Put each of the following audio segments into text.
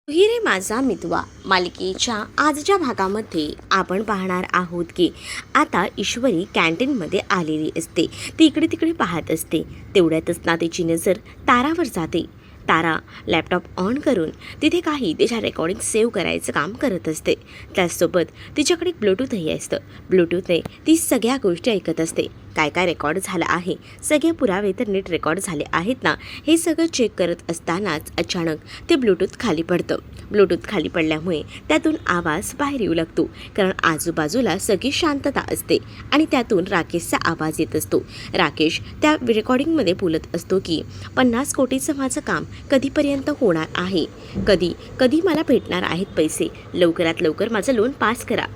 ही रे माझा मितवा मालिकेच्या आजच्या भागामध्ये आपण पाहणार आहोत की आता ईश्वरी कॅन्टीनमध्ये आलेली असते. ती इकडे तिकडे पाहत असते. तेवढ्यातच ना तिची नजर तारावर जाते. तारा लॅपटॉप ऑन करून तिथे काही तिच्या रेकॉर्डिंग सेव्ह करायचं काम करत असते. त्याचसोबत तिच्याकडे ब्लूटूथही असतं. ब्लूटूथने ती सगळ्या गोष्टी ऐकत असते. काय काय रेकॉर्ड झालं आहे, सगळे पुरावे तर नीट रेकॉर्ड झाले आहेत ना, हे सगळं चेक करत असतानाच अचानक ते ब्लूटूथ खाली पडतं. ब्लूटूथ खाली पडल्यामुळे त्यातून आवाज बाहेर येऊ लागतो. कारण आजूबाजूला सगळी शांतता असते आणि त्यातून राकेशचा आवाज येत असतो. राकेश त्या रेकॉर्डिंगमध्ये बोलत असतो की 50 कोटीचं माझं काम कधीपर्यंत होणार आहे, कधी कधी मला भेटणार आहेत पैसे, लवकरात लवकर माझं लोन पास करा.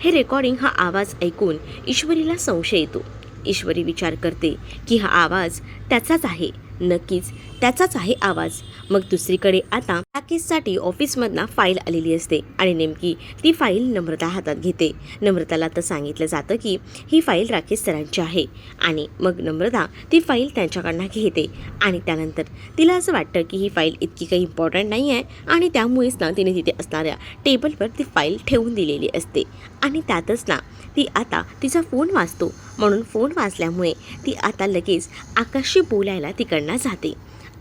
हे रेकॉर्डिंग हा आवाज ऐकून ईश्वरीला संशय येतो. ईश्वरी विचार करते की हा आवाज त्याचाच आहे, नक्कीच त्याचाच आहे आवाज. मग दुसरीकडे आता राकेशसाठी ऑफिसमधनं फाईल आलेली असते आणि नेमकी ती फाईल नम्रता हातात घेते. नम्रताला तर सांगितलं जातं की ही फाईल राकेश सरांची आहे आणि मग नम्रता ती फाईल त्यांच्याकडनं घेते आणि त्यानंतर तिला असं वाटतं की ही फाईल इतकी काही इम्पॉर्टंट नाही आहे आणि त्यामुळेच ना तिने तिथे असणाऱ्या टेबलवर ती फाईल ठेवून दिलेली असते. आणि त्यातच ना ती आता तिचा फोन वाजतो. म्हणून फोन वाजल्यामुळे ती आता लगेच आकाशशी बोलायला तिकडनं जाते.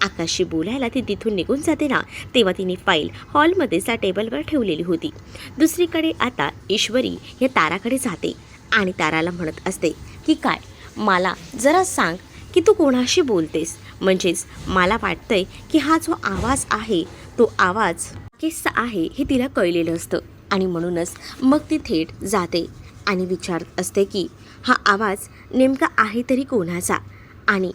आकाशशी बोलायला ती तिथून निघून जाते ना, तेव्हा तिने फाईल हॉलमध्येच त्या टेबलवर ठेवलेली होती. दुसरीकडे आता ईश्वरी या ताराकडे जाते आणि ताराला म्हणत असते की काय, मला जरा सांग की तू कोणाशी बोलतेस. म्हणजेच मला वाटतंय की हा जो आवाज आहे तो आवाज राकेशचा आहे हे तिला कळलेलं असतं आणि म्हणूनच मग ती थेट जाते आणि विचारत असते की हा आवाज नेमका आहे तरी कोणाचा, आणि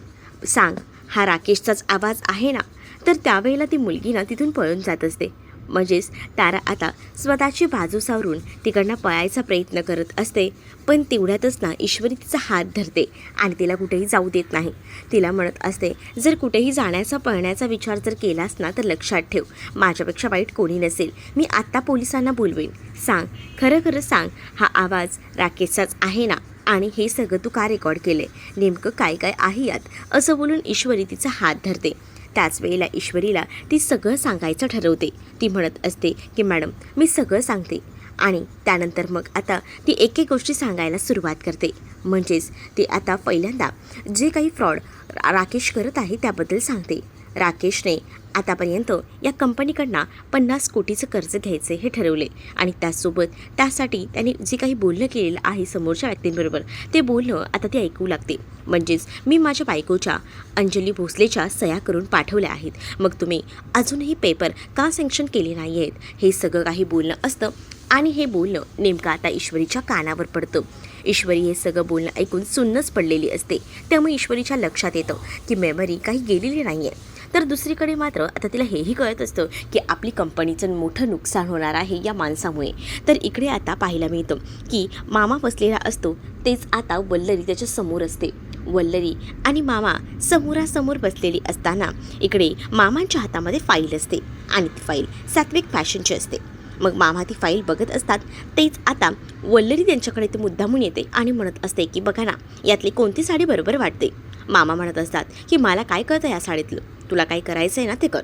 सांग हा राकेशचाच आवाज आहे ना. तर त्यावेळेला ती मुलगी ना तिथून पळून जात असते. म्हणजेच तारा आता स्वतःची बाजू सावरून तिकडनं पळायचा प्रयत्न करत असते. पण तेवढ्यातच ना ईश्वरी तिचा हात धरते आणि तिला कुठेही जाऊ देत नाही. तिला म्हणत असते, जर कुठेही जाण्याचा पळण्याचा विचार जर केलास ना तर लक्षात ठेव, माझ्यापेक्षा वाईट कोणी नसेल. मी आत्ता पोलिसांना बोलवेन. सांग, खरं खरं सांग, हा आवाज राकेशचाच आहे ना, आणि हे सगळं तू का रेकॉर्ड केले, नेमकं काय काय आहे यात, असं बोलून ईश्वरी तिचा हात धरते. त्याच वेळेला ईश्वरीला ती सगळं सांगायचं ठरवते. ती म्हणत असते की मॅडम मी सगळं सांगते. आणि त्यानंतर मग आता ती एक एक गोष्टी सांगायला सुरुवात करते. म्हणजेच ती आता पहिल्यांदा जे काही फ्रॉड राकेश करत आहे त्याबद्दल सांगते. राकेशने आतापर्यंत या कंपनीकडनं 50 कोटीचं कर्ज घ्यायचे हे ठरवले आणि त्याचसोबत त्यासाठी त्यांनी जे काही बोलणं केलेलं आहे समोरच्या व्यक्तींबरोबर ते बोलणं आता ती ऐकू लागते. म्हणजेच मी माझ्या बायकोच्या अंजली भोसलेच्या सह्या करून पाठवल्या आहेत, मग तुम्ही अजूनही पेपर का सँक्शन केले नाही आहेत, हे सगळं काही बोलणं असतं. आणि हे बोलणं नेमकं आता ईश्वरीच्या कानावर पडतं. ईश्वरी हे सगळं बोलणं ऐकून सुन्नच पडलेली असते. त्यामुळे ईश्वरीच्या लक्षात येतं की मेमरी काही गेलेली नाही आहे. तर दुसरीकडे मात्र आता तिला हेही कळत असतं की आपली कंपनीचं मोठं नुकसान होणार आहे या माणसामुळे. तर इकडे आता पाहायला मिळतं की मामा बसलेला असतो, तेच आता वल्लरी त्याच्या समोर असते. वल्लरी आणि मामा समोरासमोर बसलेली असताना इकडे मामांच्या हातामध्ये फाईल असते आणि ती फाईल सात्विक फॅशनची असते. मग मामा ती फाईल बघत असतात. तेच आता वल्लरी त्यांच्याकडे ते मुद्दामून येते आणि म्हणत असते की बघा ना, यातली कोणती साडी बरोबर वाटते. मामा म्हणत असतात की मला काय कळतं या साडीतलं, तुला काय करायचं आहे ना ते कर.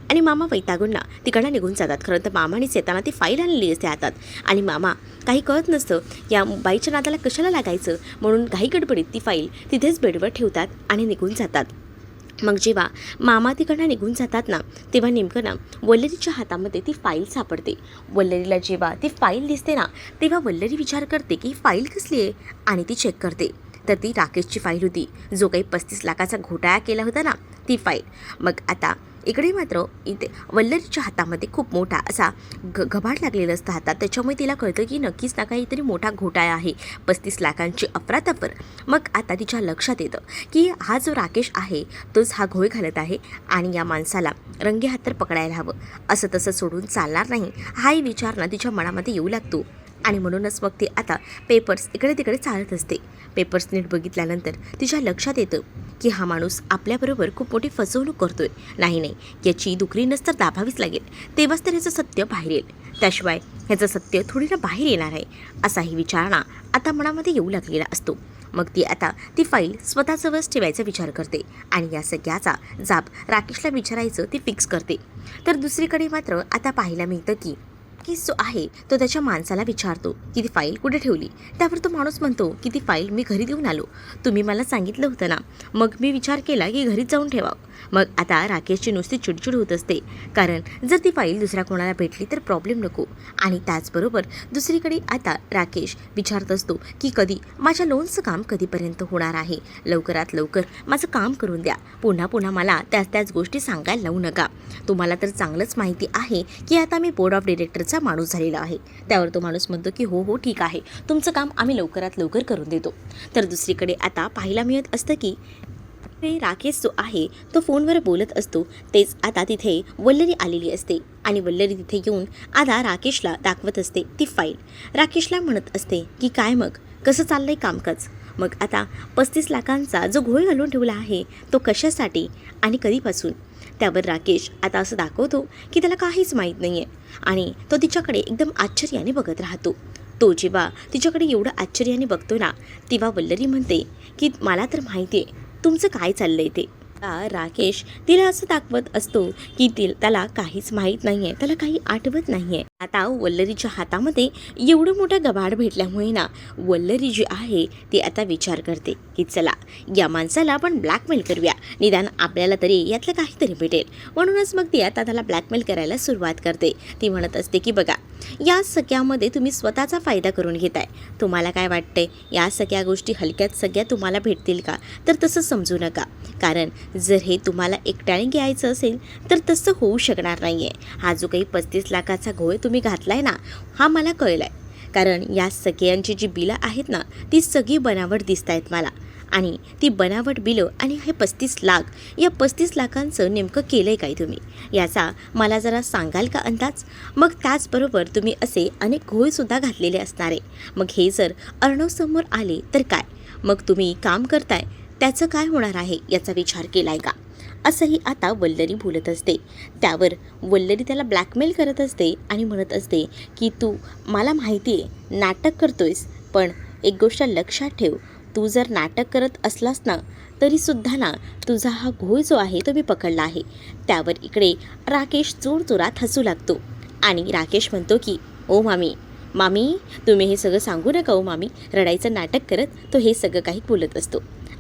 आणि मामा वैतागून ना तिकडनं निघून जातात. खरं तर मामानेच येताना ती फाईल आणलेली असते हातात आणि मामा काही कळत नसतं या बाईच्या नादाला कशाला लागायचं, म्हणून घाई गडबडीत ती फाईल तिथेच बेडवर ठेवतात आणि निघून जातात. मग जेव्हा मामा तिकडनं निघून जातात ना, तेव्हा नेमकं ना वल्लरीच्या हातामध्ये ती फाईल सापडते. वल्लरीला जेव्हा ती फाईल दिसते ना, तेव्हा वल्लरी विचार करते की फाईल कसली आहे आणि ती चेक करते. तर ती राकेशची फाईल होती, जो काही 35 लाखाचा घोटाळा केला होता ना, ती फाईल. मग आता इकडे मात्र इथे वल्लरीच्या हातामध्ये खूप मोठा असा घबाड लागलेलं असतं हातात. त्याच्यामुळे तिला कळतं की नक्कीच ना काहीतरी मोठा घोटाळा आहे, 35 लाखांची अफरातफर. मग आता तिच्या लक्षात येतं की हा जो राकेश आहे तोच हा घोळ घालत आहे आणि या माणसाला रंगेहात तर पकडायला हवं, असं तसं सोडून चालणार नाही, हाही विचार ना तिच्या मनामध्ये येऊ लागतो. आणि म्हणूनच मग ती आता पेपर्स इकडे तिकडे चालत असते. पेपर्स नीट बघितल्यानंतर तिच्या लक्षात येतं की हा माणूस आपल्याबरोबर खूप मोठी फसवणूक करतोय. नाही, याची दुकरी नस तर दाबावीच लागेल, तेव्हाच तर ह्याचं सत्य बाहेर येईल, त्याशिवाय ह्याचं सत्य थोडी ना बाहेर येणार आहे, असाही विचारणा आता मनामध्ये येऊ लागलेला असतो. मग ती आता ती फाईल स्वतःजवळच ठेवायचा विचार करते आणि या सगळ्याचा जाब राकेशला विचारायचं ती फिक्स करते. तर दुसरीकडे मात्र आता पाहायला मिळतं की जो आहे तो त्याच्या माणसाला विचारतो की ती फाईल कुठे ठेवली. त्यावर तो माणूस म्हणतो की ती फाईल मी घरी देऊन आलो, तुम्ही मला सांगितलं होतं ना, मग मी विचार केला की घरीच जाऊन ठेवावं. मग आता राकेशची नुसती चिडचिड होत असते, कारण जर ती फाईल दुसऱ्या कोणाला भेटली तर प्रॉब्लेम नको. आणि त्याचबरोबर दुसरीकडे आता राकेश विचारत असतो की कधी माझ्या लोनचं काम कधीपर्यंत होणार आहे, लवकरात लवकर माझं काम करून द्या, पुन्हा पुन्हा मला त्याच गोष्टी सांगायला लावू नका. तुम्हाला तर चांगलंच माहिती आहे की आता मी बोर्ड ऑफ डिरेक्टरचा माणूस झालेला आहे. त्यावर तो माणूस म्हणतो की हो ठीक आहे, तुमचं काम आम्ही लवकरात लवकर करून देतो. तर दुसरीकडे आता पाहायला मिळत असतं की राकेश जो आहे तो फोनवर बोलत असतो, तेच आता तिथे वल्लरी आलेली असते आणि वल्लरी तिथे येऊन आता राकेशला दाखवत असते ती फाईल. राकेशला म्हणत असते की काय मग कसं चाललंय कामकाज. मग आता 35 लाखांचा जो घोळ घालून ठेवला आहे तो कशासाठी आणि कधीपासून. त्यावर राकेश आता असं दाखवतो की त्याला काहीच माहीत नाही आहे आणि तो तिच्याकडे एकदम आश्चर्याने बघत राहतो. तो जेव्हा तिच्याकडे एवढं आश्चर्याने बघतो ना, तेव्हा वल्लरी म्हणते की मला तर माहिती आहे तुमचं काय चाललंय ते. राकेश तिला असं दाखवत असतो की त्याला काहीच माहीत नाही आहे, त्याला काही आठवत नाही आहे. आता वल्लरीच्या हातामध्ये एवढं मोठं गबाड भेटल्यामुळे ना वल्लरी जी आहे ती आता विचार करते की चला या माणसाला आपण ब्लॅकमेल करूया, निदान आपल्याला तरी यातलं काहीतरी भेटेल. म्हणूनच मग ती आता त्याला ब्लॅकमेल करायला सुरुवात करते. ती म्हणत असते की बघा या सगळ्यामध्ये तुम्ही स्वतःचा फायदा करून घेताय, तुम्हाला काय वाटतंय या सगळ्या गोष्टी हलक्यात सगळ्या तुम्हाला भेटतील का, तर तसं समजू नका. कारण जर हे तुम्हाला एकट्याने घ्यायचं असेल तर तसं होऊ शकणार नाही आहे. हा जो काही 35 लाखाचा घोळ तुम्ही घातलाय ना, हा मला कळला आहे. कारण या सगळ्यांची जी बिलं आहेत ना ती सगळी बनावट दिसत आहेत मला, आणि ती बनावट बिलं आणि हे 35 लाख, या 35 लाखांचं नेमकं केलं आहे काय तुम्ही, याचा मला जरा सांगाल का अंदाज. मग त्याचबरोबर तुम्ही असे अनेक घोळसुद्धा घातलेले असणार आहे. मग हे जर अर्णवसमोर आले तर काय, मग तुम्ही काम करताय त्याचं काय होणार आहे याचा विचार केला आहे का, असंही आता वल्लरी बोलत असते. त्यावर वल्लरी त्याला ब्लॅकमेल करत असते आणि म्हणत असते की तू मला माहिती आहे नाटक करतोयस, पण एक गोष्ट लक्षात ठेव, तू जर नाटक करत असलास ना तरीसुद्धा ना तुझा हा घोळ जो आहे तो मी पकडला आहे. त्यावर इकडे राकेश जोरजोरात हसू लागतो आणि राकेश म्हणतो की ओ मामी तुम्ही हे सगळं सांगू नका ओ मामी. रडायचं नाटक करत तो हे सगळं काही बोलत असतो.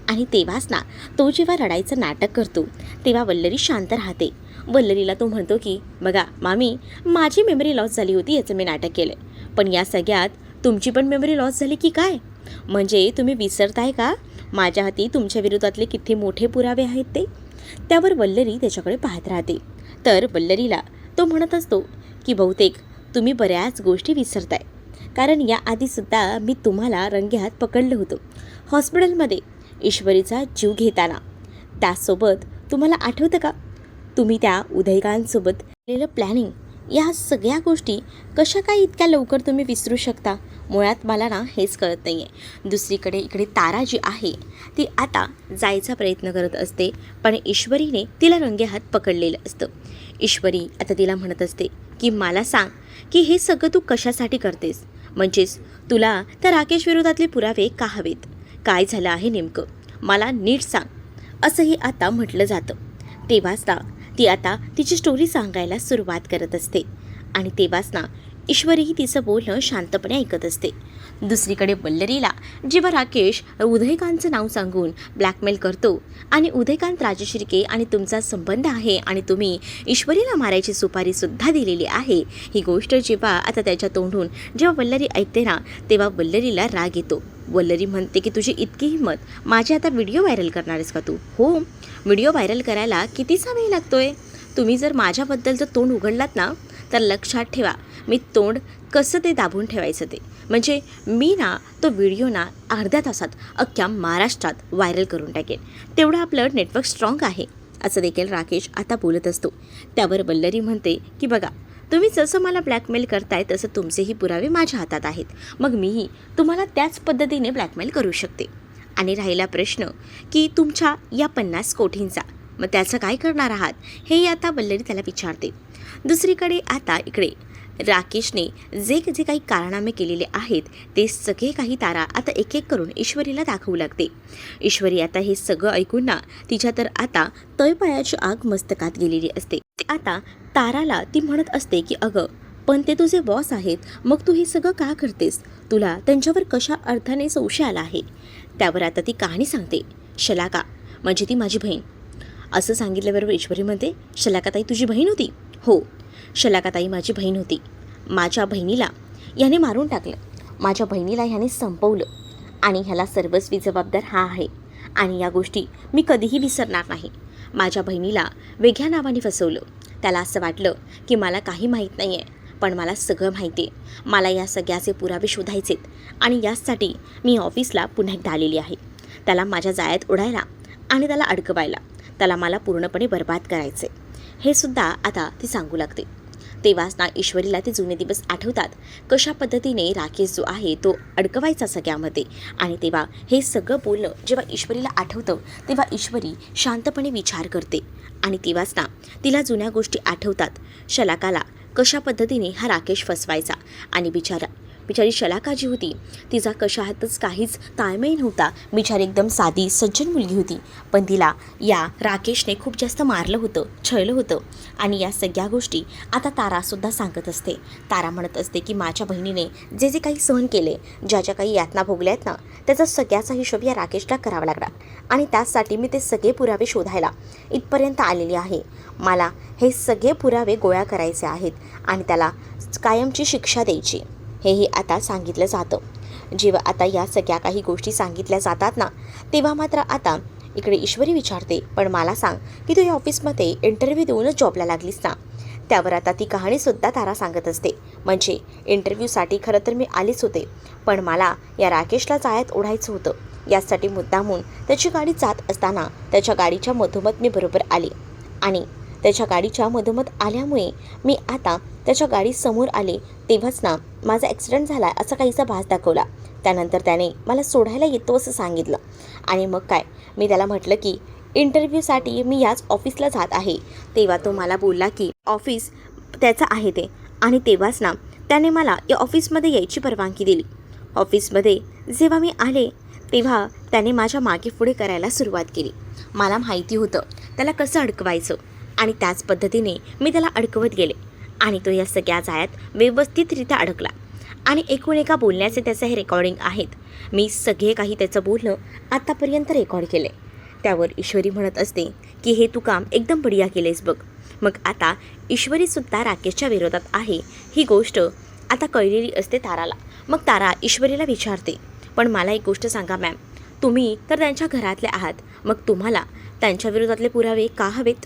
आणि तेव्हाच ना तो जेव्हा रडायचं नाटक करतो तेव्हा वल्लरी शांत राहते. वल्लरीला तो म्हणतो की बघा मामी, माझी मेमरी लॉस झाली होती याचं मी नाटक केलं, पण या सगळ्यात तुमची पण मेमरी लॉस झाली की काय, म्हणजे तुम्ही विसरताय का माझ्या हाती तुमच्या विरोधातले किती मोठे पुरावे आहेत ते. त्यावर वल्लरी त्याच्याकडे पाहत राहते. तर वल्लरीला तो म्हणत असतो की बहुतेक तुम्ही बऱ्याच गोष्टी विसरताय, कारण याआधीसुद्धा मी तुम्हाला रंगेहात पकडलं होतं हॉस्पिटलमध्ये ईश्वरीचा जीव घेताना. त्यासोबत तुम्हाला आठवतं का तुम्ही त्या उदयकांसोबत केलेलं प्लॅनिंग, या सगळ्या गोष्टी कशा काय इतक्या लवकर तुम्ही विसरू शकता. मुळात मला ना हेच कळत नाही आहे. दुसरीकडे इकडे तारा जी आहे ती आता जायचा प्रयत्न करत असते, पण ईश्वरीने तिला रंगेहात पकडलेलं असतं. ईश्वरी आता तिला म्हणत असते की मला सांग की हे सगळं तू कशासाठी करतेस, म्हणजेच तुला त्या राकेश विरोधातले पुरावे का हवेत, काय झालं आहे नेमकं मला नीट सांग, असंही आता म्हटलं जातं. तेव्हाच ना ती आता तिची स्टोरी सांगायला सुरुवात करत असते आणि तेव्हाच ना ईश्वरीही तिचं बोलणं शांतपणे ऐकत असते. दुसरीकडे वल्लरीला जेव्हा राकेश उदयकांतचं नाव सांगून ब्लॅकमेल करतो आणि उदयकांत राजशिर्के आणि तुमचा संबंध आहे आणि तुम्ही ईश्वरीला मारायची सुपारीसुद्धा दिलेली आहे, ही गोष्ट जेव्हा आता त्याच्या तोंडून जेव्हा वल्लरी ऐकते ना तेव्हा वल्लरीला राग येतो. वल्लरी म्हणते की तुझी इतकी हिंमत, माझे आता व्हिडिओ व्हायरल करणार आहेस का तू. हो, व्हिडिओ व्हायरल करायला कितीसा वेळ लागतोय. तुम्ही जर माझ्याबद्दलचं तोंड उघडलात ना तर लक्षात ठेवा मी तोंड कसं ते दाबून ठेवायचं ते, म्हणजे मी ना तो व्हिडिओ ना अर्ध्या तासात अख्ख्या महाराष्ट्रात व्हायरल करून टाकेन, तेवढं आपलं नेटवर्क स्ट्रॉंग आहे, असं देखील राकेश आता बोलत असतो. त्यावर वल्लरी म्हणते की बघा तुम्ही जसं मला ब्लॅकमेल करताय तसं तुमचेही पुरावे माझ्या हातात आहेत, मग मीही तुम्हाला त्याच पद्धतीने ब्लॅकमेल करू शकते. आणि राहिला प्रश्न की तुमच्या या 50 कोटींचा, मग त्याचं काय करणार आहात, हे आता वल्लरी त्याला विचारते. दुसरीकडे आता इकडे राकेशने जे जे काही कारनामे केलेले आहेत ते सगळे काही तारा आता एक एक करून ईश्वरीला दाखवू लागते. ईश्वरी आता हे सगळं ऐकून ना तिच्या तर आता तळपायाची आग मस्तकात गेलेली असते. आता ताराला ती म्हणत असते की अगं पण ते तुझे बॉस आहेत, मग तू हे सगळं का करतेस? तुला त्यांच्यावर कशा अर्थाने संशय आला आहे? त्यावर आता ती कहाणी सांगते. शलाका म्हणजे ती माझी बहीण. असं सांगितल्याबरोबर ईश्वरी म्हणते, शलाकाताई तुझी बहीण होती? हो, शलाकाताई माझी बहीण होती. माझ्या बहिणीला ह्याने मारून टाकलं, माझ्या बहिणीला ह्याने संपवलं आणि ह्याला सर्वस्वी जबाबदार हा आहे आणि या गोष्टी मी कधीही विसरणार नाही. माझ्या बहिणीला वेगळ्या नावाने फसवलं. त्याला असं वाटलं की मला काही माहीत नाही आहे, पण मला सगळं माहिती आहे. मला या सगळ्याचे पुरावे शोधायचेत आणि यासाठी मी ऑफिसला पुन्हा एकदा आलेली आहे. त्याला माझ्या जाळ्यात उडायला आणि त्याला अडकवायला, त्याला मला पूर्णपणे बर्बाद करायचे, हे सुद्धा आता ती सांगू लागते. तेव्हाच ना ईश्वरीला ते जुने दिवस आठवतात, कशा पद्धतीने राकेश जो आहे तो अडकवायचा सगळ्यामध्ये. आणि तेव्हा हे सगळं बोलणं जेव्हा ईश्वरीला आठवतं तेव्हा ईश्वरी शांतपणे विचार करते आणि तेव्हाच ना तिला जुन्या गोष्टी आठवतात. शलाकाला कशा पद्धतीने हा राकेश फसवायचा आणि बिचारी शलाका जी होती तिचा कशातच काहीच ताळमेळ नव्हता. बिचारी एकदम साधी सज्जन मुलगी होती, पण तिला या राकेशने खूप जास्त मारलं होतं, छळलं होतं. आणि या सगळ्या गोष्टी आता तारासुद्धा सांगत असते. तारा म्हणत असते की माझ्या बहिणीने जे जे काही सहन केले, ज्या ज्या काही यातना भोगल्या आहेत ना, त्याचा सगळ्याचा हिशोब या राकेशला करावा लागला आणि त्यासाठी मी ते सगळे पुरावे शोधायला इथपर्यंत आलेली आहे. मला हे सगळे पुरावे गोळा करायचे आहेत आणि त्याला कायमची शिक्षा द्यायची, हेही आता सांगितलं जातं. जेव्हा आता या सगळ्या काही गोष्टी सांगितल्या जातात ना, तेव्हा मात्र आता इकडे ईश्वरी विचारते, पण मला सांग की तू या ऑफिसमध्ये इंटरव्ह्यू देऊनच जॉबला लागलीस ना? त्यावर आता ती कहाणीसुद्धा तारा सांगत असते. म्हणजे इंटरव्ह्यूसाठी खरं तर मी आलीच होते, पण मला या राकेशला जाळ्यात ओढायचं होतं. यासाठी मुद्दामून त्याची गाडी जात असताना त्याच्या गाडीच्या मधोमध मी बरोबर आले आणि त्याच्या गाडीच्या मधोमध आल्यामुळे मी आता त्याच्या गाडीसमोर आले. तेव्हाच ना माझा ॲक्सिडेंट झाला असा काहीसा भास दाखवला. त्यानंतर त्याने मला सोडायला येतो असं सांगितलं आणि मग काय, मी त्याला म्हटलं की इंटरव्ह्यूसाठी मी याच ऑफिसला जात आहे. तेव्हा तो मला बोलला की ऑफिस त्याचं आहे ते, आणि तेव्हाच ना त्याने मला या ऑफिसमध्ये यायची परवानगी दिली. ऑफिसमध्ये जेव्हा मी आले तेव्हा त्याने माझ्या मागे पुढे करायला सुरुवात केली. मला माहिती होतं त्याला कसं अडकवायचं आणि त्याच पद्धतीने मी त्याला अडकवत गेले आणि तो या सगळ्या जाळ्यात व्यवस्थितरित्या अडकला. आणि एकूण एका बोलण्याचे त्याचं हे रेकॉर्डिंग आहेत. मी सगळे काही त्याचं बोलणं आत्तापर्यंत रेकॉर्ड केले. त्यावर ईश्वरी म्हणत असते की हे तू काम एकदम बढिया केलेस बघ. मग आता ईश्वरीसुद्धा राकेशच्या विरोधात आहे ही गोष्ट आता कळलेली असते ताराला. मग तारा ईश्वरीला विचारते, पण मला एक गोष्ट सांगा मॅम, तुम्ही तर त्यांच्या घरातले आहात, मग तुम्हाला त्यांच्या विरोधातले पुरावे का हवेत?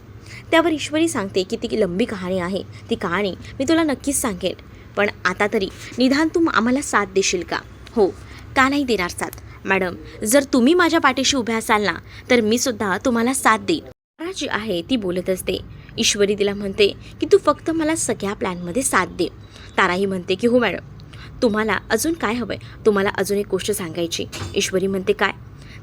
त्यावर ईश्वरी सांगते की ती लंबी कहाणी आहे, ती कहाणी मी तुला नक्कीच सांगेन, पण आता तरी निदान तू आम्हाला साथ देशील का? हो, का नाही देणार साथ मॅडम. जर तुम्ही माझ्या पाठीशी उभ्या असाल ना तर मी सुद्धा तुम्हाला साथ देईन. तारा जी आहे ती बोलत असते. ईश्वरी तिला म्हणते की तू फक्त मला सगळ्या प्लॅनमध्ये साथ दे. ताराही म्हणते की हो मॅडम, तुम्हाला अजून काय हवं आहे? तुम्हाला अजून एक गोष्ट सांगायची. ईश्वरी म्हणते काय?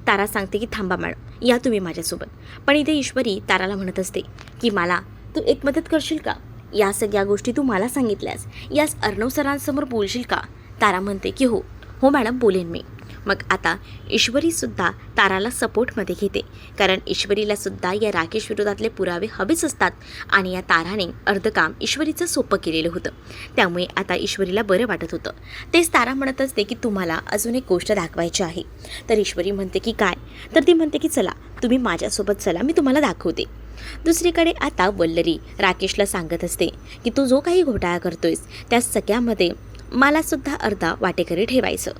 तारा सांगते की थांबा मॅडम, या तुम्ही माझ्यासोबत. पण इथे ईश्वरी ताराला म्हणत असते की मला तू एक मदत करशील का? या सगळ्या गोष्टी तू मला सांगितल्यास याच अर्णव सरांसमोर बोलशील का? तारा म्हणते की हो हो मॅडम, बोलेन मी. मग आता ईश्वरीसुद्धा ताराला सपोर्टमध्ये घेते, कारण ईश्वरीलासुद्धा या राकेश विरोधातले पुरावे हवेच असतात आणि या ताराने अर्ध काम ईश्वरीचं सोपं केलेलं होतं. त्यामुळे आता ईश्वरीला बरं वाटत होतं. तेच तारा म्हणत असते की तुम्हाला अजून एक गोष्ट दाखवायची आहे. तर ईश्वरी म्हणते की काय? तर ती म्हणते की चला तुम्ही माझ्यासोबत चला, मी तुम्हाला दाखवते. दुसरीकडे आता वल्लरी राकेशला सांगत असते की तू जो काही घोटाळा करतोयस त्या सगळ्यामध्ये मलासुद्धा अर्धा वाटेकरी ठेवायचं,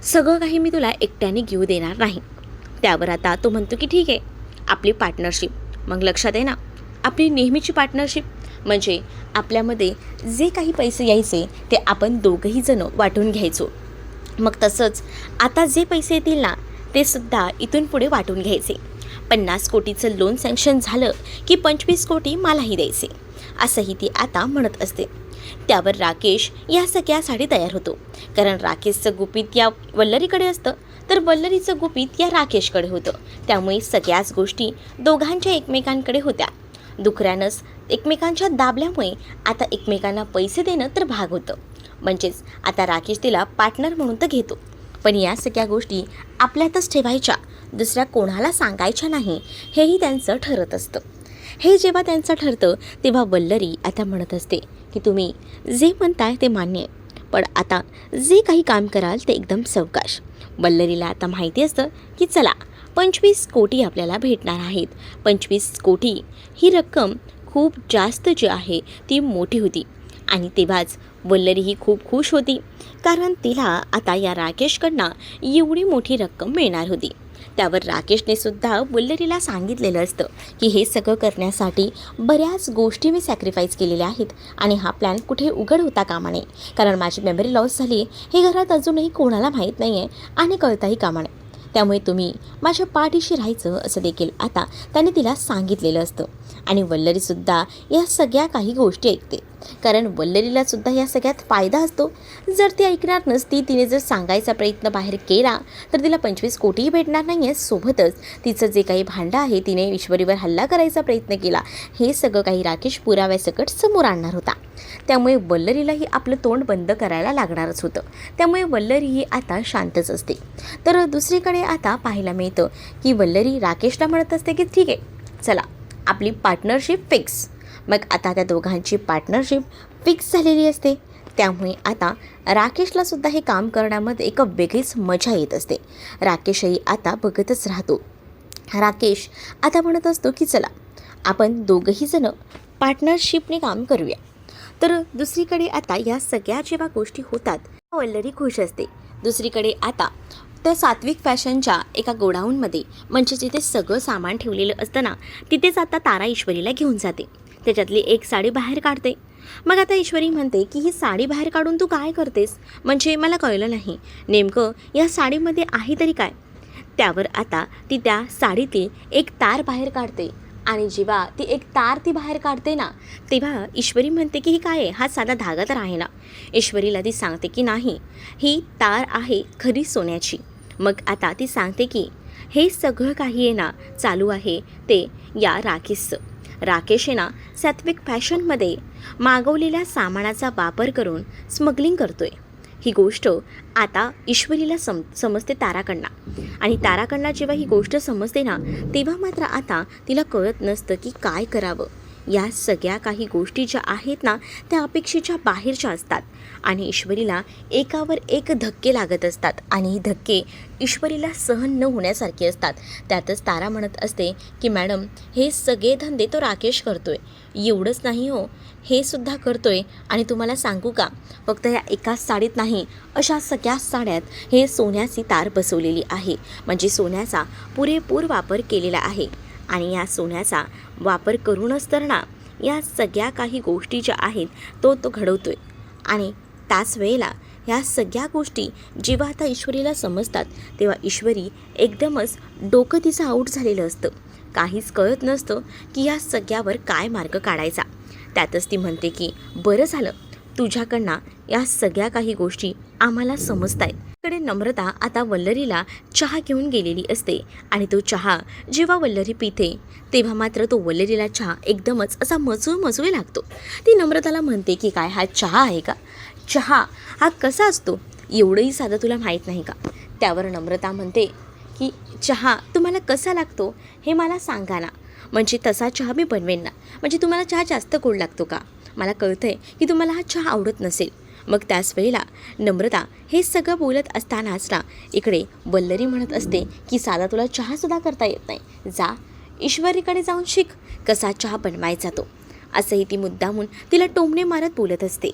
सगळं काही मी तुला एकट्याने घेऊ देणार नाही. त्यावर आता तो म्हणतो की ठीक आहे, आपली पार्टनरशिप. मग लक्षात आहे ना, आपली नेहमीची पार्टनरशिप म्हणजे आपल्यामध्ये जे काही पैसे यायचे ते आपण दोघंही जण वाटून घ्यायचो. मग तसंच आता जे पैसे येतील ना ते सुद्धा इथून पुढे वाटून घ्यायचे. 50 कोटीचं लोन सँक्शन झालं की 25 कोटी मलाही द्यायचे, असंही ती आता म्हणत असते. त्यावर राकेश या सगळ्यासाठी तयार होतो, कारण राकेशचं गुपित या वल्लरीकडे असतं तर वल्लरीचं गुपित या राकेशकडे होतं. त्यामुळे सगळ्याच गोष्टी दोघांच्या एकमेकांकडे होत्या. दुखऱ्यानंच एकमेकांच्या दाबल्यामुळे आता एकमेकांना पैसे देणं तर भाग होतं. म्हणजेच आता राकेश तिला पार्टनर म्हणून तर घेतो, पण या सगळ्या गोष्टी आपल्यातच ठेवायच्या, दुसऱ्या कोणाला सांगायच्या नाही, हेही त्यांचं ठरत असतं. हे जेव्हा त्यांचं ठरतं तेव्हा वल्लरी आता म्हणत असते की तुम्ही जे म्हणताय ते मान्य आहे, पण आता जे काही काम कराल ते एकदम सावकाश. वल्लरीला आता माहिती असतं की चला 25 कोटी आपल्याला भेटणार आहेत. 25 कोटी ही रक्कम खूप जास्त जी आहे ती मोठी होती आणि तेव्हाच वल्लरी ही खूप खुश होती, कारण तिला आता या राकेशकडनं एवढी मोठी रक्कम मिळणार होती. त्यावर राकेशने सुद्धा वल्लरीला सांगितलेलं असतं की हे सगळं करण्यासाठी बऱ्याच गोष्टी मी सॅक्रिफाईस केलेल्या आहेत आणि हा प्लॅन कुठे उघड होता कामा नये, कारण माझी मेमरी लॉस झाली हे घरात अजूनही कोणाला माहीत नाही आहे आणि कळताही कामा नये. त्यामुळे तुम्ही माझ्या पाठीशी राहायचं असं देखील आता त्याने तिला सांगितलेलं असतं. आणि वल्लरीसुद्धा या सगळ्या काही गोष्टी ऐकते, कारण वल्लरीलासुद्धा या सगळ्यात फायदा असतो. जर ती ऐकणार नसती, तिने जर सांगायचा प्रयत्न बाहेर केला तर तिला 25 कोटीही भेटणार नाही आहे. सोबतच तिचं जे काही भांडं आहे, तिने ईश्वरीवर हल्ला करायचा प्रयत्न केला, हे सगळं काही राकेश पुराव्यासकट समोर आणणार होता. त्यामुळे वल्लरीलाही आपलं तोंड बंद करायला लागणारच होतं. त्यामुळे वल्लरी ही आता शांतच असते. तर दुसरीकडे आता पाहायला मिळतं की वल्लरी राकेशला म्हणत असते की ठीक आहे, चला आपली पार्टनरशिप फिक्स. मग आता त्या दोघांची पार्टनरशिप फिक्स झालेली असते. त्यामुळे आता राकेशलासुद्धा हे काम करण्यामध्ये एक वेगळीच मजा येत असते. राकेशही आता बघतच राहतो. राकेश आता म्हणत असतो की चला आपण दोघंही जण पार्टनरशिपने काम करूया. तर दुसरीकडे आता या सगळ्या जेव्हा गोष्टी होतात वल्लरी खुश असते. दुसरीकडे आता त्या सात्विक फॅशनच्या एका गोडाऊनमध्ये, म्हणजे जिथे सगळं सामान ठेवलेलं असतं ना, तिथेच आता तारा ईश्वरीला घेऊन जाते. त्याच्यातली एक साडी बाहेर काढते. मग आता ईश्वरी म्हणते की ही साडी बाहेर काढून तू काय करतेस, म्हणजे मला कळलं नाही नेमकं या साडीमध्ये आहे तरी काय. त्यावर आता ती त्या साडीतील एक तार बाहेर काढते आणि जेव्हा ती एक तार ती बाहेर काढते ना, तेव्हा ईश्वरी म्हणते की ही काय आहे, हा साधा धागा तर आहे ना. ईश्वरीला ती सांगते की नाही, ही तार आहे खरी सोन्याची. मग आता ती सांगते की हे सगळं काही आहे ना चालू आहे ते या राकेशचं. राकेश आहे ना सात्विक फॅशनमध्ये मागवलेल्या सामानाचा वापर करून स्मगलिंग करतोय. ही गोष्ट आता ईश्वरीला समजते ताराकडनं. आणि ताराकडनं जेव्हा ही गोष्ट समजते ना, तेव्हा मात्र आता तिला कळत नसतं की काय करावं. या सगळ्या काही गोष्टी ज्या आहेत ना, त्या अपेक्षेच्या बाहेरच्या असतात आणि ईश्वरीला एकावर एक धक्के लागत असतात आणि ही धक्के ईश्वरीला सहन न होण्यासारखे असतात. त्यातच तारा म्हणत असते की मॅडम, हे सगळे धंदे तो राकेश करतोय. एवढंच नाही हो, हे सुद्धा करतोय. आणि तुम्हाला सांगू का, फक्त या एकाच साडीत नाही, अशा सगळ्या साड्यात हे सोन्याची तार बसवलेली आहे. म्हणजे सोन्याचा पुरेपूर वापर केलेला आहे आणि या सोन्याचा वापर करूनच तर ना या सगळ्या काही गोष्टी ज्या आहेत तो घडवतोय. आणि त्याच वेळेला ह्या सगळ्या गोष्टी जेव्हा आता ईश्वरीला समजतात तेव्हा ईश्वरी एकदमच डोकं तिचं आऊट झालेलं असतं. काहीच कळत नसतं की या सगळ्यावर काय मार्ग काढायचा. त्यातच ती म्हणते की बरं झालं तुझ्याकडनं या सगळ्या काही गोष्टी आम्हाला समजत आहेत. कडे नम्रता आता वल्लरीला चहा घेऊन गेलेली असते आणि तो चहा जेव्हा वल्लरी पिते तेव्हा मात्र तो वल्लरीला चहा एकदमच असा मजूळ लागतो. ती नम्रताला म्हणते की काय हा चहा आहे का, चहा हा कसा असतो एवढंही साधं तुला माहीत नाही का. त्यावर नम्रता म्हणते की चहा तुम्हाला कसा लागतो हे मला सांगा ना, म्हणजे तसा चहा मी बनवेन ना. म्हणजे तुम्हाला चहा जास्त गोड लागतो का, मला कळतं आहे की तुम्हाला हा चहा आवडत नसेल. मग त्याच वेळेला नम्रता हे सगळं बोलत असतानाच ना इकडे वल्लरी म्हणत असते की साधा तुला चहासुद्धा करता येत नाही, जा ईश्वरीकडे जाऊन शिक कसा चहा बनवायचा तो. असंही ती मुद्दामून तिला टोमणे मारत बोलत असते.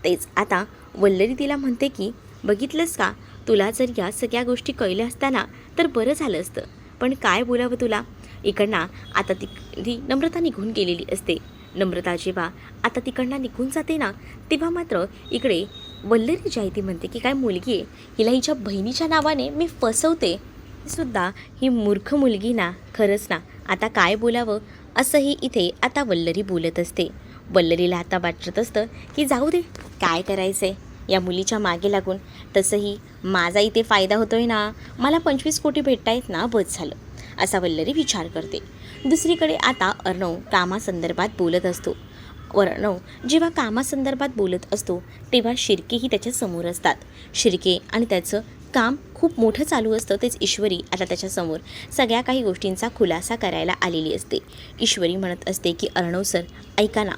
तेच आता वल्लरी तिला म्हणते की बघितलंस का, तुला जर या सगळ्या गोष्टी कळल्या असताना तर बरं झालं असतं, पण काय बोलावं तुला. इकडनं आता ती नम्रता निघून गेलेली असते. नम्रता जेव्हा आता तिकडनं निघून जाते ना, तेव्हा मात्र इकडे वल्लरी जी आहे ती म्हणते की काय मुलगी आहे, हिला हिच्या बहिणीच्या नावाने मी फसवते. सुद्धा ही मूर्ख मुलगी ना, खरंच ना, आता काय बोलावं असंही इथे आता वल्लरी बोलत असते. वल्लरीला आता वाटत असतं की जाऊ दे, काय करायचं आहे या मुलीच्या मागे लागून, तसंही माझा इथे फायदा होतोय ना, मला 25 कोटी भेटतायत ना, बस झालं, असा वल्लरी विचार करते. दुसरीकडे आता अर्णव कामासंदर्भात बोलत असतो. अर्णव जेव्हा कामासंदर्भात बोलत असतो तेव्हा शिर्केही त्याच्या समोर असतात. शिर्के आणि त्याचं काम खूप मोठं चालू असतं. तेच ईश्वरी आता त्याच्यासमोर सगळ्या काही गोष्टींचा खुलासा करायला आलेली असते. ईश्वरी म्हणत असते की अर्णव सर ऐका ना.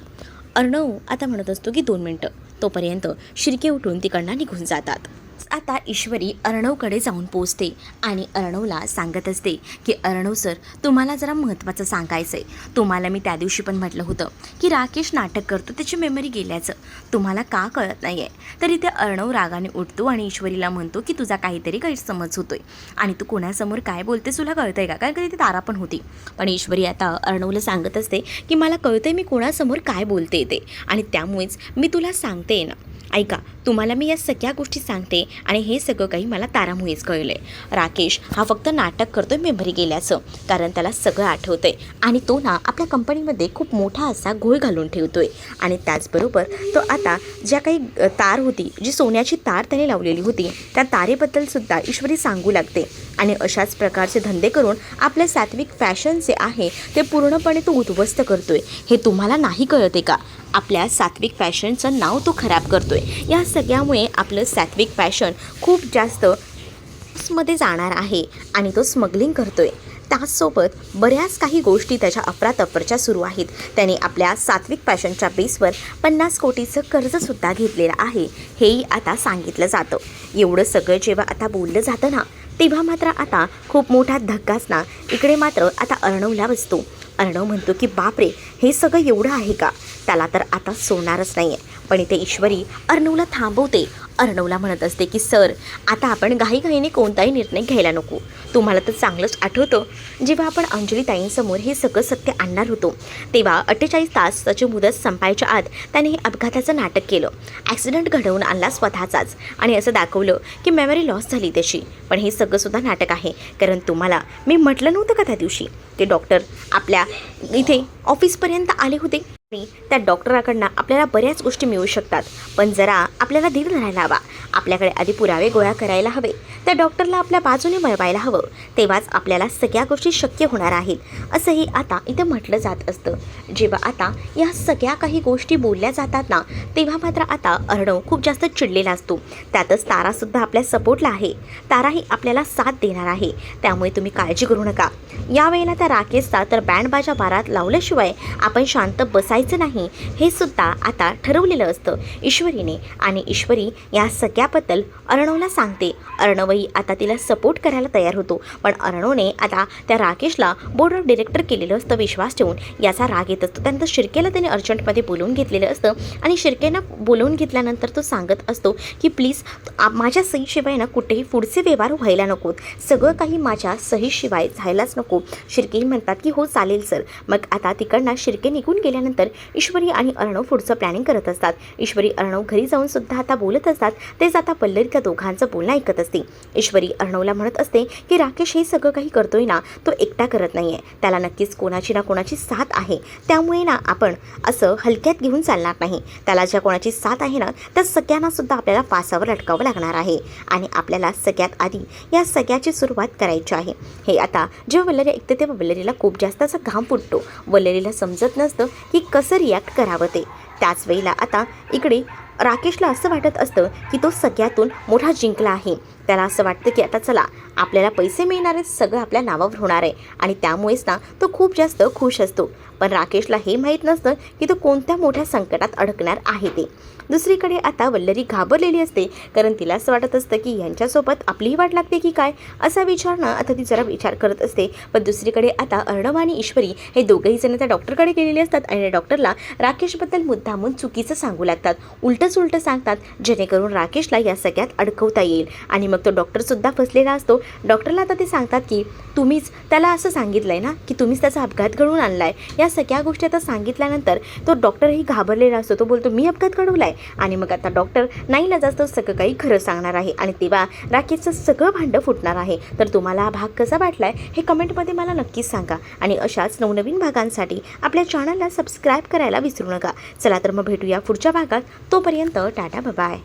अर्णव आता म्हणत असतो की 2 मिनटं. तोपर्यंत शिर्के उठून तिकडनं निघून जातात. आता ईश्वरी अर्णवकडे जाऊन पोचते आणि अर्णवला सांगत असते की अर्णव सर तुम्हाला जरा महत्त्वाचं सांगायचं आहे. तुम्हाला मी त्या दिवशी पण म्हटलं होतं की राकेश नाटक करतो, त्याची मेमरी गेल्याचं. तुम्हाला का कळत नाही आहे. तर इथे अर्णव रागाने उठतो आणि ईश्वरीला म्हणतो की तुझा काहीतरी गैरसमज होतोय आणि तू कोणासमोर काय बोलतेस तुला कळतंय का. कारण कधी ती तारा पण होती. पण ईश्वरी आता अर्णवला सांगत असते की मला कळतंय मी कोणासमोर काय बोलते ते आणि त्यामुळेच मी तुला सांगते ना. ऐका, तुम्हाला मी या सगळ्या गोष्टी सांगते आणि हे सगळं काही मला तारामुळेच कळलं आहे. राकेश हा फक्त नाटक करतोय मेमरी गेल्याचं, कारण त्याला सगळं आठवतंय आणि तो ना आपल्या कंपनीमध्ये खूप मोठा असा घोळ घालून ठेवतोय. आणि त्याचबरोबर तो आता ज्या काही तार होती, जी सोन्याची तार त्याने लावलेली होती, त्या तारेबद्दलसुद्धा ईश्वरी सांगू लागते. आणि अशाच प्रकारचे धंदे करून आपलं सात्विक फॅशन जे आहे ते पूर्णपणे तो उद्ध्वस्त करतोय. हे तुम्हाला नाही कळते का. आपल्या सात्विक फॅशनचं नाव तो खराब करतोय. या सगळ्यामुळे आपलं सात्विक फॅशन खूप जास्त मध्ये जाणार आहे आणि तो स्मगलिंग करतोय. त्याचसोबत बऱ्याच काही गोष्टी त्याच्या अफरातफरच्या सुरू आहेत. त्याने आपल्या सात्विक फॅशनच्या बेसवर 50 कोटीचं कर्जसुद्धा घेतलेलं आहे, हेही आता सांगितलं जातं. एवढं सगळं जेव्हा आता बोललं जातं ना, तेव्हा मात्र आता खूप मोठा धक्काच ना इकडे मात्र आता अर्णवला बसतो. अर्णव म्हणतो की बापरे, हे सगळं एवढं आहे का. त्याला तर आता सोडणारच नाही आहे. पण इथे ईश्वरी अर्णवला थांबवते. अर्णवला म्हणत असते की सर आता आपण घाईघाईने कोणताही निर्णय घ्यायला नको. तुम्हाला तर चांगलंच आठवतं जेव्हा आपण अंजली ताईंसमोर हे सगळं सत्य आणणार होतो तेव्हा 48 तासाची मुदत संपायच्या आत त्याने हे अपघाताचं नाटक केलं. ॲक्सिडेंट घडवून आणला स्वतःचाच आणि असं दाखवलं की मेमरी लॉस झाली त्याची. पण हे सगळंसुद्धा नाटक आहे. कारण तुम्हाला मी म्हटलं नव्हतं का त्या दिवशी ते डॉक्टर आपल्या इथे ऑफिसपर्यंत आले होते आणि त्या डॉक्टराकडनं आपल्याला बऱ्याच गोष्टी मिळू शकतात. पण जरा आपल्याला धीर धरायला हवा. आपल्याकडे आधी पुरावे गोळा करायला हवे. त्या डॉक्टरला आपल्या बाजूने वळवायला हवं. तेव्हाच आपल्याला सगळ्या गोष्टी शक्य होणार आहेत, असंही आता इथे म्हटलं जात असतं. जेव्हा आता या सगळ्या काही गोष्टी बोलल्या जातात ना, तेव्हा मात्र आता अर्णव खूप जास्त चिडलेला असतो. त्यातच तारासुद्धा आपल्या सपोर्टला आहे. ताराही आपल्याला साथ देणार आहे. त्यामुळे तुम्ही काळजी करू नका. यावेळेला त्या राकेशचा तर बँडबाजा बारात लावल्याशिवाय आपण शांत बसायचं नाही, हे सुद्धा आता ठरवलेलं असतं ईश्वरीने. आणि ईश्वरी या सगळ्याबद्दल अर्णवला सांगते. अर्णवही आता तिला सपोर्ट करायला तयार होतो. पण अर्णवने आता त्या राकेशला बोर्ड ऑफ डिरेक्टर केलेलं असतं विश्वास ठेवून. याचा राग येत असतो. त्यानंतर शिर्केला त्याने अर्जंटमध्ये बोलवून घेतलेलं असतं आणि शिर्केनं बोलवून घेतल्यानंतर तो सांगत असतो की प्लीज माझ्या सहीशिवाय ना कुठेही पुढचे व्यवहार व्हायला नकोत. सगळं काही माझ्या सहीशिवाय झायलाच नको. शिर्केही म्हणतात की हो चालेल सर. मग आता तिकडनं शिर्के निघून गेल्यानंतर ईश्वरी आणि अर्णव पुढचं प्लॅनिंग करत असतात. ईश्वरी अर्णव घरी जाऊन सुद्धा आता बोलत असतात. तेच आता पल्लवी त्या दोघांचं बोलणं ऐकत असते. ईश्वरी अर्णवला म्हणत असते की राकेश हे सगळं काही करतोय ना, तो एकटा करत नाही आहे. त्याला नक्कीच कोणाची ना कोणाची साथ आहे. त्यामुळे ना आपण असं हलक्यात घेऊन चालणार नाही. त्याला ज्या कोणाची साथ आहे ना, त्या सगळ्यांना सुद्धा आपल्याला फासावर लटकावं लागणार आहे. आणि आपल्याला सगळ्यात आधी या सगळ्याची सुरुवात करायची आहे. हे आता जेव्हा वल्लरी ऐकते तेव्हा वल्लरीला खूप जास्त असा घाम फुटतो. वल्लरीला समजत नसतं की कसं रिॲक्ट करावं ते. त्याच वेळेला आता इकडे राकेशला असं वाटत असतं की तो सगळ्यातून मोठा जिंकला आहे. त्याला असं वाटतं की आता चला आपल्याला पैसे मिळणार आहेत, सगळं आपल्या नावावर होणार आहे. आणि त्यामुळेच ना तो खूप जास्त खुश असतो. पण राकेशला हे माहीत नसतं की तो कोणत्या मोठ्या संकटात अडकणार आहे ते. दुसरीकडे आता वल्लरी घाबरलेली असते. कारण तिला असं वाटत असतं की यांच्यासोबत आपलीही वाट लागते की काय, असा विचार ना आता ती जरा विचार करत असते. पण दुसरीकडे आता अर्णव आणि ईश्वरी हे दोघंही जण त्या डॉक्टरकडे गेलेले असतात आणि डॉक्टरला राकेशबद्दल मुद्दामून चुकीचं सांगू लागतात. उलटं सांगतात जेणेकरून राकेशला या सगळ्यात अडकवता येईल. आणि मग तो डॉक्टरसुद्धा फसलेला असतो. डॉक्टरला आता ते सांगतात की तुम्हीच त्याला असं सांगितलं आहे ना की तुम्हीच त्याचा अपघात घडवून आणला आहे. या सगळ्या गोष्टी आता सांगितल्यानंतर तो डॉक्टरही घाबरलेला असतो. तो बोलतो मी अपघात घडवला आहे. आणि मग आता डॉक्टर नाही ना जास्त सगळं काही खरं सांगणार आहे. आणि तेव्हा राकेशचं सगळं भांडं फुटणार आहे. तर तुम्हाला हा भाग कसा वाटलाय हे कमेंटमध्ये मला नक्कीच सांगा. आणि अशाच नवनवीन भागांसाठी आपल्या चॅनलला सबस्क्राईब करायला विसरू नका. चला तर मग भेटूया पुढच्या भागात. तोपर्यंत टाटा बाय.